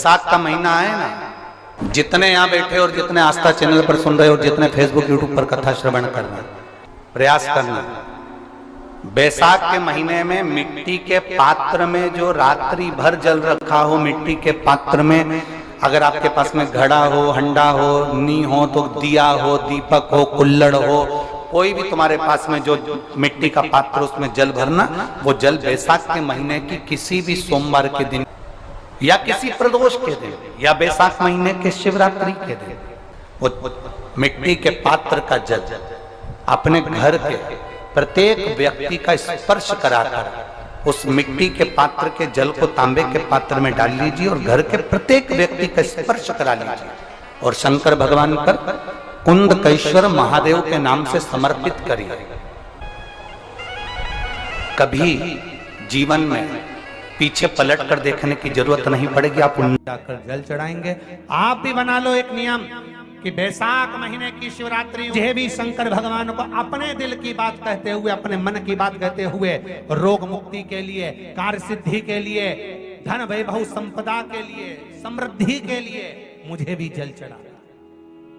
बैसाख का महीना है ना, जितने यहाँ बैठे और जितने आस्था चैनल पर सुन रहे और जितने फेसबुक यूट्यूब पर कथा श्रवण कर रहे, प्रयास करना बैसाख के महीने में मिट्टी के पात्र में जो रात्रि भर जल रखा हो, मिट्टी के पात्र में अगर आपके पास में घड़ा हो, हंडा हो, नी हो तो दिया हो, दीपक हो, कुल्लड़ हो, कोई भी तुम्हारे पास में जो मिट्टी का पात्र उसमें जल भरना, वो जल बैसाख के महीने की किसी भी सोमवार के दिन या किसी प्रदोष के दिन या बैसाख महीने के शिवरात्रि के दिन वो मिट्टी के पात्र का जल अपने घर के प्रत्येक व्यक्ति का स्पर्श कराकर उस मिट्टी के पात्र के जल को तांबे के पात्र में डाल लीजिए और घर के प्रत्येक व्यक्ति का स्पर्श करा लीजिए और शंकर भगवान पर कुंदकेश्वर महादेव के नाम से समर्पित करिए। कभी जीवन में पीछे पलट कर देखने की जरूरत नहीं पड़ेगी। आप जाकर जल चढ़ाएंगे। आप भी बना लो एक नियम कि बैसाख महीने की शिवरात्रि मुझे भी शंकर भगवान को अपने दिल की बात कहते हुए, अपने मन की बात कहते हुए, रोग मुक्ति के लिए, कार्य सिद्धि के लिए, धन वैभव संपदा के लिए, समृद्धि के लिए मुझे भी जल चढ़ा।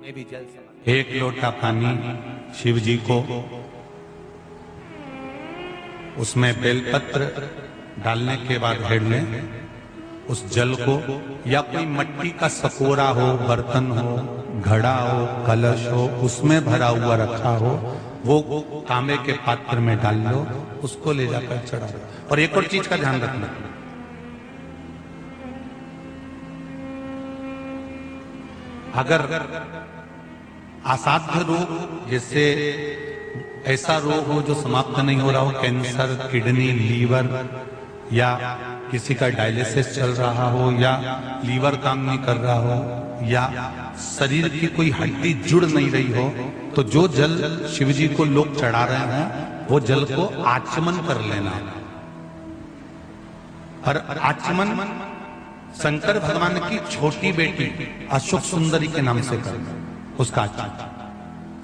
मैं भी जल चढ़ा। एक लोटा पानी शिव जी को, उसमें बेलपत्र डालने के बाद हेड में उस जल को या कोई मिट्टी का सकोरा हो, बर्तन हो, घड़ा हो, कलश हो, उसमें भरा हुआ रखा हो, वो तांबे के पात्र में डाल लो, उसको ले जाकर चढ़ा दो। और एक और चीज का ध्यान रखना, अगर असाध्य रोग जैसे ऐसा रोग हो जो समाप्त नहीं हो रहा हो, कैंसर, किडनी, लीवर या किसी का डायलिसिस चल रहा हो या लीवर काम नहीं कर रहा हो या शरीर की कोई हड्डी जुड़ नहीं रही हो, तो जो जल शिव जी को लोग चढ़ा रहे हैं वो जल को आचमन कर लेना। और आचमन शंकर भगवान की छोटी बेटी अशोक सुंदरी के नाम से करना, उसका आचमन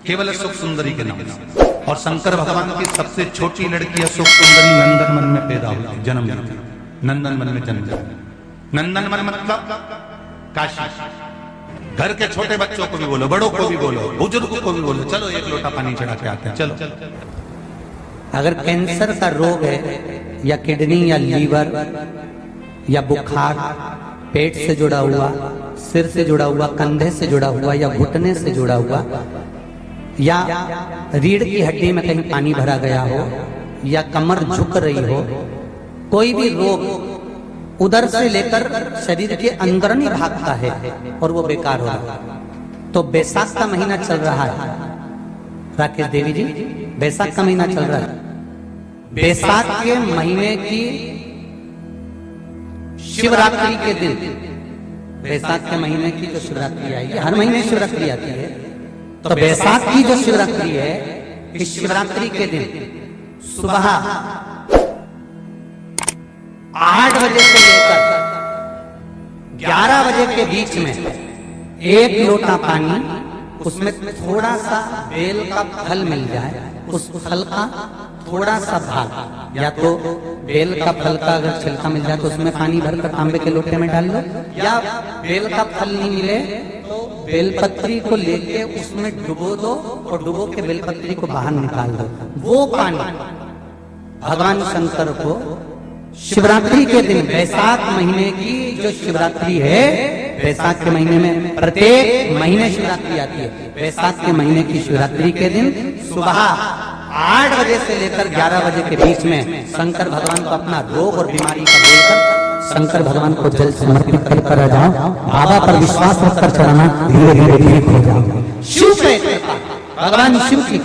केवल अशोक सुंदरी के नाम से। और शंकर भगवान की सबसे छोटी लड़की अशोक सुंदरी नंदनवन में पैदा हुई, जन्म ली, नंदनवन में जन्म लिया। नंदनवन मतलब काशी। घर के छोटे बच्चों को भी बोलो, बड़ों को भी बोलो, बुजुर्गों को भी बोलो, चलो एक लोटा पानी चढ़ा के आते हैं, चलो। अगर कैंसर का रोग है या किडनी या लीवर या बुखार, पेट से जुड़ा हुआ, सिर से जुड़ा हुआ, कंधे से जुड़ा हुआ या घुटने से जुड़ा हुआ, या रीढ़ की हड्डी में कहीं पानी भरा गया हो या कमर झुक रही हो, कोई भी रोग उधर से लेकर शरीर के अंदरूनी भाग का है और वो बेकार हो रहा है, तो बैसाख का महीना चल रहा है। राकेश देवी जी, बैसाख का महीना चल रहा है। बैसाख के महीने की शिवरात्रि के दिन, बैसाख के महीने की जो शिवरात्रि आएगी, हर महीने शिवरात्रि आती है, तो बैसाख की जो शिवरात्रि है, इस शिवरात्रि के दिन सुबह 8 बजे से लेकर 11 बजे के बीच में एक लोटा पानी, उसमें थोड़ा सा बेल का फल मिल जाए, उस फल का थोड़ा सा भाग, या तो बेल का फल का अगर छिलका मिल जाए तो उसमें पानी भरकर तांबे के लोटे में डाल लो, या बेल का फल नहीं मिले तो बेलपत्री को लेके उसमें डुबो दो और डुबो के बेलपत्री को बाहर निकाल दो। वो पानी भगवान शंकर को शिवरात्रि के दिन, बैसाख महीने की जो शिवरात्रि है, बैसाख के महीने में प्रत्येक महीने शिवरात्रि आती है, बैसाख के महीने की शिवरात्रि के दिन सुबह 8 बजे से लेकर 11 बजे के बीच में शंकर भगवान को अपना रोग और बीमारी का बोलकर शंकर भगवान को जल समर्पित कर आ जाओ। बाबा पर विश्वास रखकर चढ़ाना, धीरे धीरे ठीक हो जाओ। शिव पे भगवान शिव की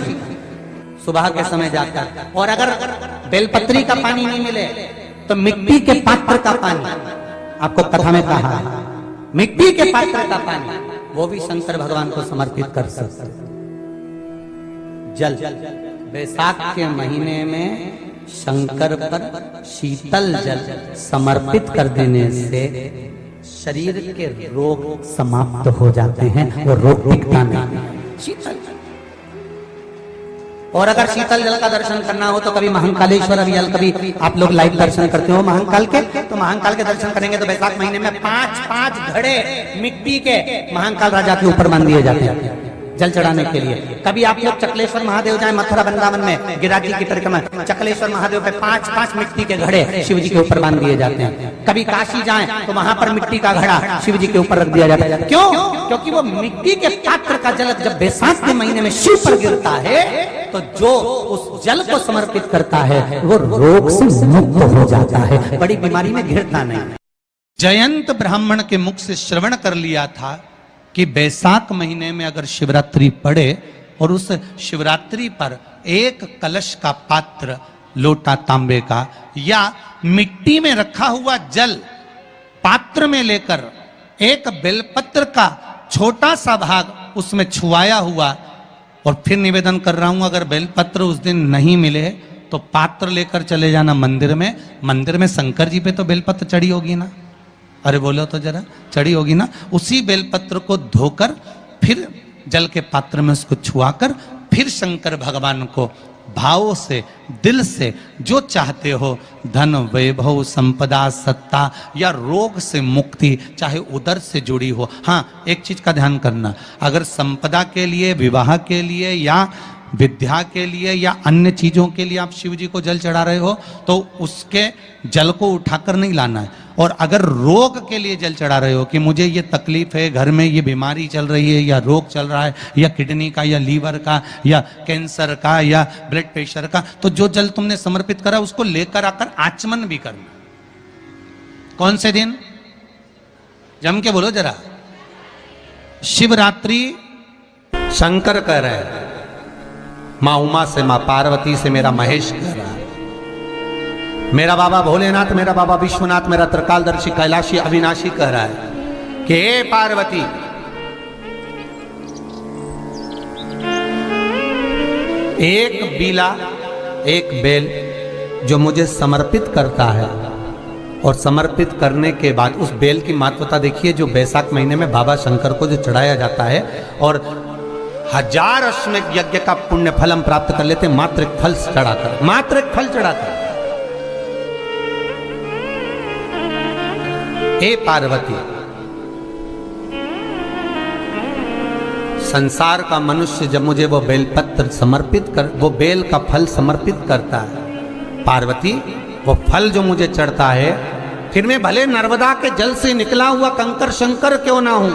सुबह के समय जाकर, और अगर बेलपत्री का पानी नहीं मिले तो मिट्टी के पात्र का पानी, आपको कथा में कहा है, मिट्टी के पात्र का पानी, वो भी शंकर भगवान को समर्पित कर सकते। जल बैसाख के महीने में शंकर पर शीतल जल समर्पित कर देने से शरीर के रोग समाप्त हो जाते हैं और रोग टिकता नहीं। शीतल और अगर शीतल जल का दर्शन करना हो तो कभी महाकालेश्वर अवियल कभी आप लोग लाइव दर्शन करते हो महाकाल के, तो महाकाल के दर्शन करेंगे तो वैशाख महीने में 5-5 घड़े मिट्टी के महाकाल राजा के ऊपर बांध दिए जाते हैं जल चढ़ाने के लिए। कभी आप लोग चकलेश्वर महादेव जाए मथुरा वृंदावन में गिरिराज जी की परिक्रमा, चकलेश्वर महादेव पे 5-5 मिट्टी के घड़े शिव जी के ऊपर बांध दिए जाते हैं। कभी काशी जाए तो वहां पर मिट्टी का घड़ा शिव जी के ऊपर रख दिया जाता है। क्यों? क्योंकि वो मिट्टी के पात्र का जल जब बैसाख के महीने में शिव पर गिरता है तो जो उस जल को समर्पित करता है वो रोग से मुक्त हो जाता है, बड़ी बीमारी में घिरता नहीं। जयंत ब्राह्मण के मुख से श्रवण कर लिया था कि बैसाख महीने में अगर शिवरात्रि पड़े और उस शिवरात्रि पर एक कलश का पात्र लोटा तांबे का या मिट्टी में रखा हुआ जल पात्र में लेकर एक बेलपत्र का छोटा सा भाग उसमें छुआया हुआ, और फिर निवेदन कर रहा हूं अगर बेलपत्र उस दिन नहीं मिले तो पात्र लेकर चले जाना मंदिर में। मंदिर में शंकर जी पे तो बेलपत्र चढ़ी होगी ना, अरे बोलो तो जरा, चढ़ी होगी ना। उसी बेलपत्र को धोकर फिर जल के पात्र में उसको छुआकर फिर शंकर भगवान को भाव से दिल से जो चाहते हो, धन वैभव संपदा सत्ता या रोग से मुक्ति, चाहे उदर से जुड़ी हो। हाँ, एक चीज का ध्यान करना, अगर संपदा के लिए, विवाह के लिए या विद्या के लिए या अन्य चीजों के लिए आप शिव जी को जल चढ़ा रहे हो तो उसके जल को उठाकर नहीं लाना है। और अगर रोग के लिए जल चढ़ा रहे हो कि मुझे ये तकलीफ है, घर में ये बीमारी चल रही है या रोग चल रहा है या किडनी का या लीवर का या कैंसर का या ब्लड प्रेशर का, तो जो जल तुमने समर्पित करा उसको लेकर आकर आचमन भी करना। कौन से दिन? जम के बोलो जरा। शिवरात्रि। शंकर कह रहे हैं, माँ उमा से, माँ पार्वती से मेरा महेश कह रहा है, मेरा बाबा भोलेनाथ, मेरा बाबा विश्वनाथ, मेरा त्रिकालदर्शी कैलाशी अविनाशी कह रहा है कि हे पार्वती, एक बीला, एक बेल जो मुझे समर्पित करता है और समर्पित करने के बाद उस बेल की महत्वता देखिए, जो बैसाख महीने में बाबा शंकर को जो चढ़ाया जाता है और 1000 अश्वमेध यज्ञ का पुण्य फल हम प्राप्त कर लेते, मात्र एक फल चढ़ाकर, मात्र एक फल चढ़ाकर। हे पार्वती, संसार का मनुष्य जब मुझे वो बेलपत्र समर्पित कर, वो बेल का फल समर्पित करता है, पार्वती वो फल जो मुझे चढ़ता है, फिर मैं भले नर्मदा के जल से निकला हुआ कंकर शंकर क्यों ना हूं,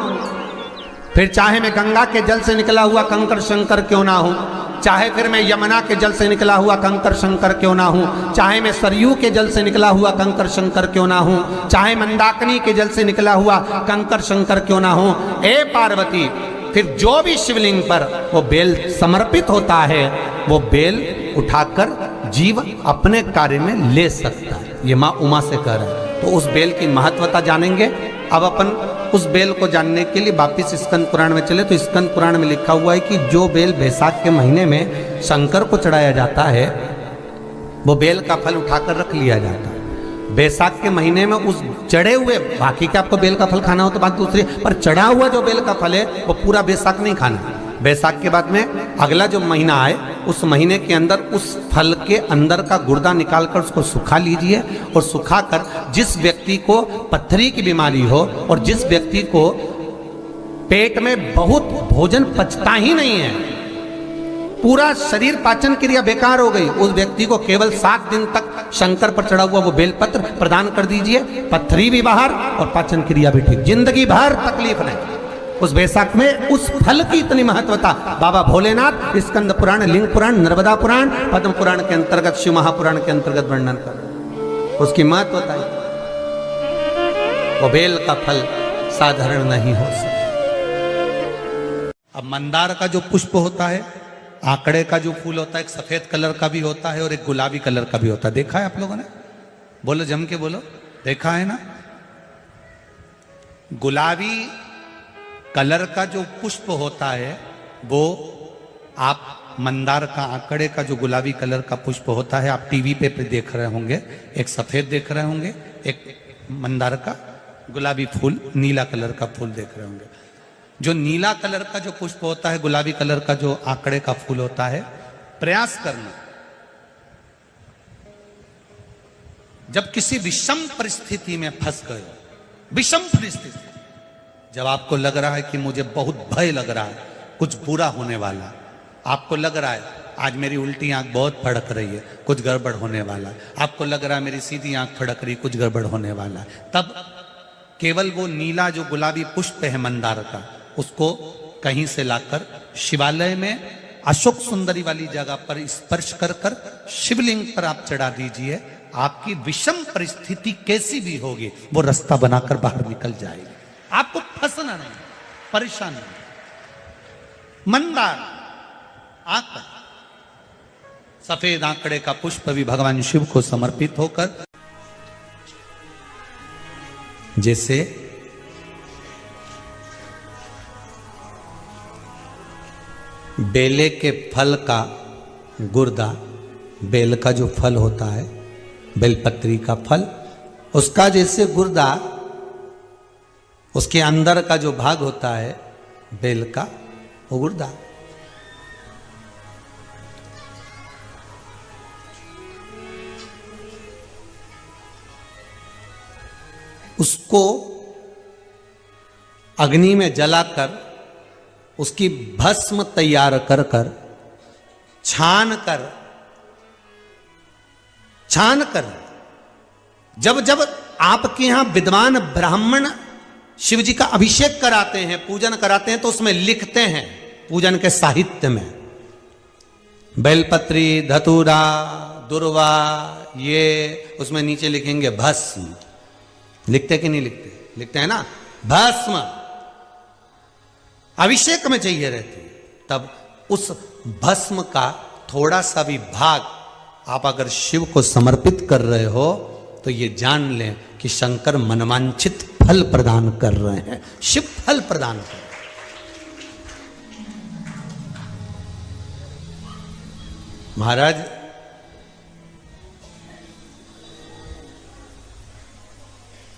फिर चाहे मैं गंगा के जल से निकला हुआ कंकर शंकर क्यों ना हूं, चाहे फिर मैं यमुना के जल से निकला हुआ कंकर शंकर क्यों ना हूं, चाहे मैं सरयू के जल से निकला हुआ कंकर शंकर क्यों ना हूं, चाहे मंदाकिनी के जल से निकला हुआ कंकर शंकर क्यों ना हूं, ए पार्वती, फिर जो भी शिवलिंग पर वो बेल समर्पित होता है वो बेल उठाकर जीव अपने कार्य में ले सकता है। ये माँ उमा से कह रहे हैं। तो उस बेल की महत्वता जानेंगे। अब अपन उस बेल को जानने के लिए वापिस स्कंद पुराण में चले तो स्कंद पुराण में लिखा हुआ है कि जो बेल बैसाख के महीने में शंकर को चढ़ाया जाता है वो बेल का फल उठाकर रख लिया जाता है। बैसाख के महीने में उस चढ़े हुए, बाकी के आपको बेल का फल खाना हो तो बात दूसरी, पर चढ़ा हुआ जो बेल का फल है वो पूरा बैसाख नहीं खाना। बैसाख के बाद में अगला जो महीना आए उस महीने के अंदर उस फल के अंदर का गुर्दा निकालकर उसको सुखा लीजिए और सुखाकर जिस व्यक्ति को पत्थरी की बीमारी हो और जिस व्यक्ति को पेट में बहुत भोजन पचता ही नहीं है, पूरा शरीर पाचन क्रिया बेकार हो गई, उस व्यक्ति को केवल 7 दिन तक शंकर पर चढ़ा हुआ वो बेलपत्र प्रदान कर दीजिए। पत्थरी भी बाहर और पाचन क्रिया भी ठीक, जिंदगी भर तकलीफ नहीं। उस बैसाख में उस फल की इतनी महत्वता बाबा भोलेनाथ स्कंद पुराण, लिंग पुराण, नर्मदा पुराण, पद्म पुराण के अंतर्गत, शिव महापुराण के अंतर्गत वर्णन कर, उसकी महत्वता है। वो बेल का फल साधारण नहीं हो सकता। अब मंदार का जो पुष्प होता है, आंकड़े का जो फूल होता है, एक सफेद कलर का भी होता है और एक गुलाबी कलर का भी होता है। देखा है आप लोगों ने? बोलो, जम के बोलो, देखा है ना? गुलाबी कलर का जो पुष्प होता है वो आप मंदार का, आंकड़े का जो गुलाबी कलर का पुष्प होता है आप टीवी पे देख रहे होंगे, एक सफेद देख रहे होंगे, एक मंदार का गुलाबी फूल, नीला कलर का फूल देख रहे होंगे। जो नीला कलर का जो पुष्प होता है, गुलाबी कलर का जो आंकड़े का फूल होता है, प्रयास करना। जब किसी विषम परिस्थिति में फंस गए, विषम परिस्थिति, जब आपको लग रहा है कि मुझे बहुत भय लग रहा है, कुछ बुरा होने वाला, आपको लग रहा है आज मेरी उल्टी आंख बहुत फड़क रही है, कुछ गड़बड़ होने वाला है, आपको लग रहा है मेरी सीधी आंख फड़क रही, कुछ गड़बड़ होने वाला है, तब केवल वो नीला जो गुलाबी पुष्प है मंदार का, उसको कहीं से लाकर शिवालय में अशोक सुंदरी वाली जगह पर स्पर्श कर कर शिवलिंग पर आप चढ़ा दीजिए। आपकी विषम परिस्थिति कैसी भी होगी वो रास्ता बनाकर बाहर निकल जाएगी, आपको फंसना नहीं, परेशान नहीं। मंदार आंकड़ा, सफेद आंकड़े का पुष्प भी भगवान शिव को समर्पित होकर, जैसे बेले के फल का गुर्दा, बेल का जो फल होता है, बेलपत्री का फल, उसका जैसे गुर्दा, उसके अंदर का जो भाग होता है बेल का, वो गुर्दा, उसको अग्नि में जलाकर उसकी भस्म तैयार कर कर छान कर जब जब आपके यहां विद्वान ब्राह्मण शिव जी का अभिषेक कराते हैं, पूजन कराते हैं, तो उसमें लिखते हैं पूजन के साहित्य में बेलपत्री, धतूरा, दुर्वा, ये उसमें नीचे लिखेंगे भस्म। लिखते कि नहीं लिखते? लिखते हैं ना, भस्म अभिषेक में चाहिए रहती है। तब उस भस्म का थोड़ा सा भी भाग आप अगर शिव को समर्पित कर रहे हो तो ये जान लें कि शंकर मनवांछित फल प्रदान कर रहे हैं, शिव फल प्रदान कर रहे हैं। महाराज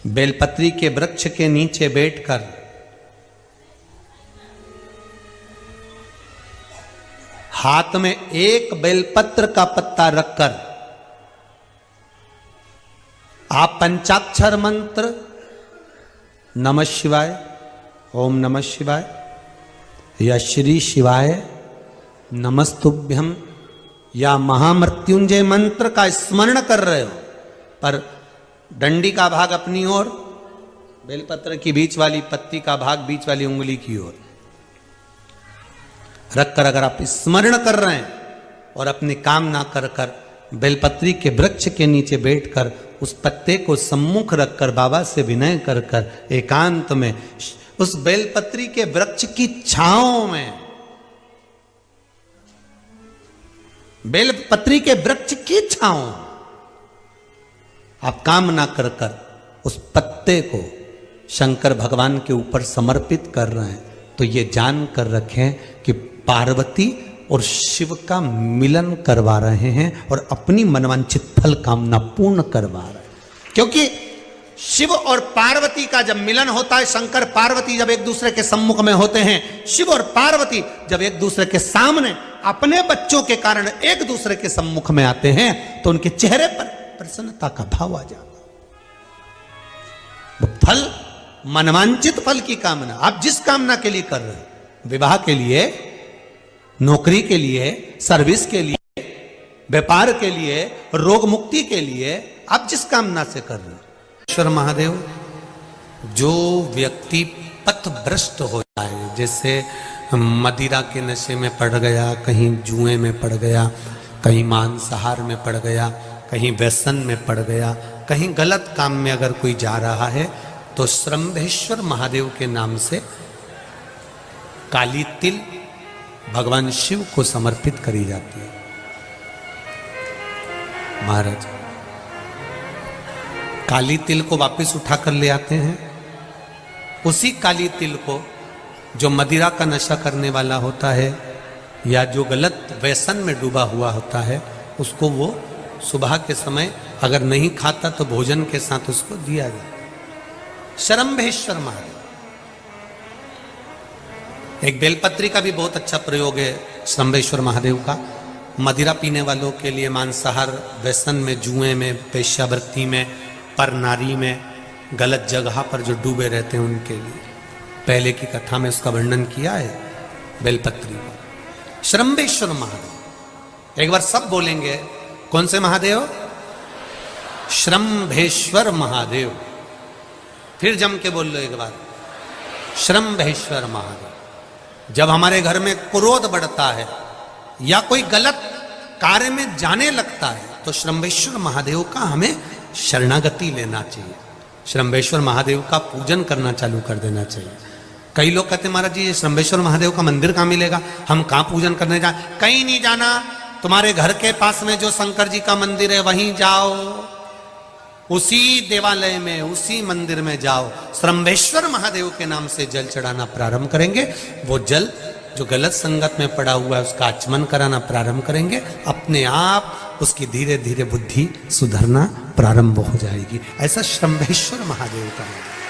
बेलपत्री के वृक्ष के नीचे बैठकर हाथ में एक बेलपत्र का पत्ता रखकर आप पंचाक्षर मंत्र नमः शिवाय, ओम नमः शिवाय या श्री शिवाय नमस्तुभ्यम या महामृत्युंजय मंत्र का स्मरण कर रहे हो, पर डंडी का भाग अपनी ओर, बेलपत्र की बीच वाली पत्ती का भाग बीच वाली उंगली की ओर रखकर अगर आप स्मरण कर रहे हैं और अपनी कामना कर कर बेलपत्री के वृक्ष के नीचे बैठकर उस पत्ते को सम्मुख रखकर बाबा से विनय कर कर एकांत में उस बेलपत्री के वृक्ष की छांव में, बेलपत्री के वृक्ष की छांव आप कामना कर कर उस पत्ते को शंकर भगवान के ऊपर समर्पित कर रहे हैं, तो ये जान कर रखें कि पार्वती और शिव का मिलन करवा रहे हैं और अपनी मनवांछित फल कामना पूर्ण करवा रहे हैं। क्योंकि शिव और पार्वती का जब मिलन होता है, शंकर पार्वती जब एक दूसरे के सम्मुख में होते हैं, शिव और पार्वती जब एक दूसरे के सामने अपने बच्चों के कारण एक दूसरे के सम्मुख में आते हैं, तो उनके चेहरे पर प्रसन्नता का भाव आ जाता। वो फल, मनवांचित फल की कामना आप जिस कामना के लिए कर रहे हैं, विवाह के लिए, नौकरी के लिए, सर्विस के लिए, व्यापार के लिए, रोग मुक्ति के लिए, आप जिस कामना से कर रहे हैं, ईश्वर महादेव, जो व्यक्ति पथभ्रष्ट हो जाए, जैसे मदिरा के नशे में पड़ गया, कहीं जुए में पड़ गया, कहीं मांसाहार में पड़ गया, कहीं व्यसन में पड़ गया, कहीं गलत काम में अगर कोई जा रहा है, तो श्रंभेश्वर महादेव के नाम से काली तिल भगवान शिव को समर्पित करी जाती है। महाराज काली तिल को वापस उठा कर ले आते हैं, उसी काली तिल को जो मदिरा का नशा करने वाला होता है या जो गलत व्यसन में डूबा हुआ होता है, उसको वो सुबह के समय अगर नहीं खाता तो भोजन के साथ उसको दिया जाए। श्रंभेश्वर महादेव, एक बेलपत्री का भी बहुत अच्छा प्रयोग है श्रंभेश्वर महादेव का। मदिरा पीने वालों के लिए, मांसाहार, व्यसन में, जुए में, वेश्यावृत्ति में, पर नारी में, गलत जगह पर जो डूबे रहते हैं उनके लिए। पहले की कथा में उसका वर्णन किया है बेलपत्री पर। श्रम्भेश्वर महादेव, एक बार सब बोलेंगे, कौन से महादेव? श्रम्भेश्वर महादेव। फिर जम के बोल लो एक बार, श्रम्भेश्वर महादेव। जब हमारे घर में क्रोध बढ़ता है या कोई गलत कार्य में जाने लगता है तो श्रम्भेश्वर महादेव का हमें शरणागति लेना चाहिए, श्रम्भेश्वर महादेव का पूजन करना चालू कर देना चाहिए। कई लोग कहते हैं महाराज जी ये श्रम्भेश्वर महादेव का मंदिर कहाँ मिलेगा, हम कहाँ पूजन करने जाए? कहीं नहीं जाना, तुम्हारे घर के पास में जो शंकर जी का मंदिर है वहीं जाओ, उसी देवालय में, उसी मंदिर में जाओ, श्रम्भेश्वर महादेव के नाम से जल चढ़ाना प्रारंभ करेंगे। वो जल जो गलत संगत में पड़ा हुआ है उसका आचमन कराना प्रारंभ करेंगे, अपने आप उसकी धीरे धीरे बुद्धि सुधरना प्रारंभ हो जाएगी। ऐसा श्रम्भेश्वर महादेव का नाम।